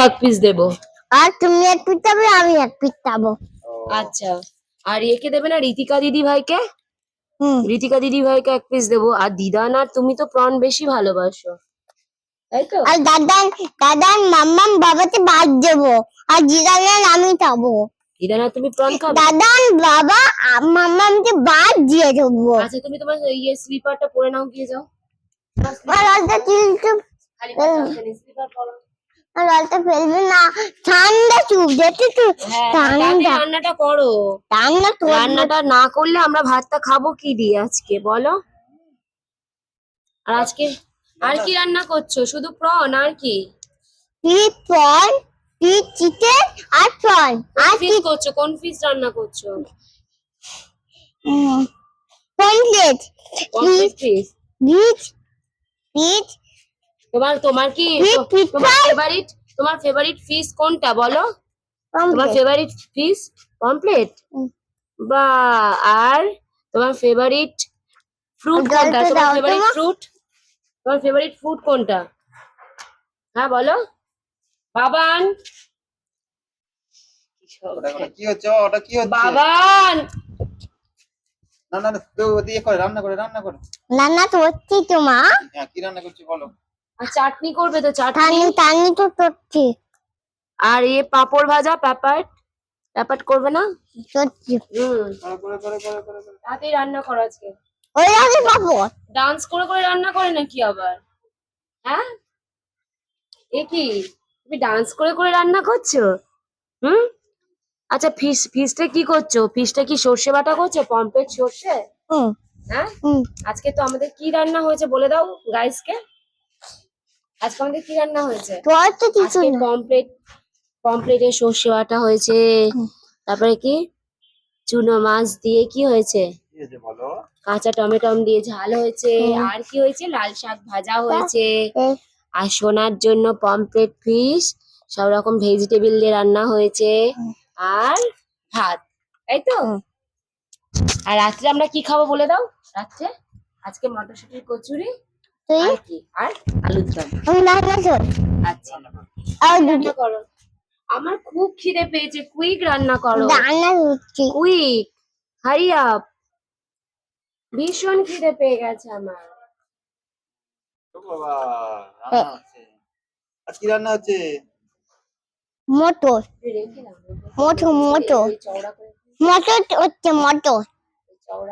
এক পিস দেবো। আর তুমি এক পিস খাবে, আমি এক পিস খাবো। আচ্ছা, আর একে দেবে না ঋতিকা দিদি ভাইকে? হুম। ঋতিকা দিদি ভাইকে এক পিস দেবো। আর দিদান আর তুমি তো প্রন বেশি ভালোবাসো, তাই তো? আর দাদান মাম্মাম বাবাকে ভাত দেবো, আর দিদানের আমি খাবো। দিদান আর তুমি প্রন খাবে? দাদান বাবা মাম্মামকে ভাত দিয়ে দেবো। আচ্ছা, তুমি তোমার ইয়ে স্লিপারটা পরে নাও, গিয়ে যাও। আর আলটা কিন্তু খালি পায়ে আসতে নেই, স্লিপার পরো। আর আলটা ফেলবে না, ঠান্ডা চুপ যেতে তো ঠান্ডা। রান্নাটা করো। রান্নাটা না করলে আমরা ভাতটা খাবো কি দিয়ে আজকে বলো? আর আজকে আর কি রান্না করছো? শুধু প্রন আর কি? প্রন, চিকেন আর প্রন। আর ফিশ করছো? কোন ফিশ রান্না করছো? Pomfret fish. ফিশ তোমার কি তোমার ফেভারিট ফিশ কোনটা বলো? তোমার ফেভারিট ফিশ পমফ্রেট? বা আর তোমার ফেভারিট ফ্রুট কোনটা? তোমার ফেভারিট ফ্রুট কোনটা? হ্যাঁ বলো বাবান। কি হচ্ছে? ওটা কি হচ্ছে? বাবান না না তো দিয়ে করে রান্না করে রান্না তো হচ্ছে তো মা। হ্যাঁ, কি রান্না করছি বলো? আর চাটনি করবে তো? চাটনি তো করছি। আর এ পাপড় ভাজা, প্যাপাট করবে না? করছি। করে তাতেই রান্না করো আজকে। ওই আগে পাপড় ডান্স করে রান্না করে নাকি আবার? হ্যাঁ, এ কি তুমি ডান্স করে রান্না করছো? হুম। আচ্ছা, ফিশটা কি করছো? ফিশটা কি সর্ষে বাটা করছো? পমফ্রেট সর্ষে? হ্যাঁ। আজকে তো আমাদের কি রান্না হয়েছে বলে দাও গাইসকে। আজকে আমাদের কি রান্না হয়েছে? আজকে পমফ্রেটের সর্ষে বাটা হয়েছে। তারপরে কি চুনো মাছ দিয়ে কি হয়েছে? বলো। কাঁচা টমেটো দিয়ে ঝাল হয়েছে। আর কি হয়েছে? লাল শাক ভাজা হয়েছে। আর সোনার জন্য পমফ্রেট ফিশ সব রকম ভেজিটেবল দিয়ে রান্না হয়েছে। আর ভাত, তাই তো? আর রাত্রে আমরা কি খাবো বলে দাও? রাত্রে আজকে মটরশুটির কচুরি আর কি আর আলুর দম। আচ্ছা, রান্না করো। আমার খুব খিদে পেয়েছে, কুইক রান্না করো। Quick, hurry up. ভীষণ খিদে পেয়ে গেছে আমার। বাবা, রান্না হচ্ছে। আর কি রান্না হচ্ছে? মটর হচ্ছে মটর।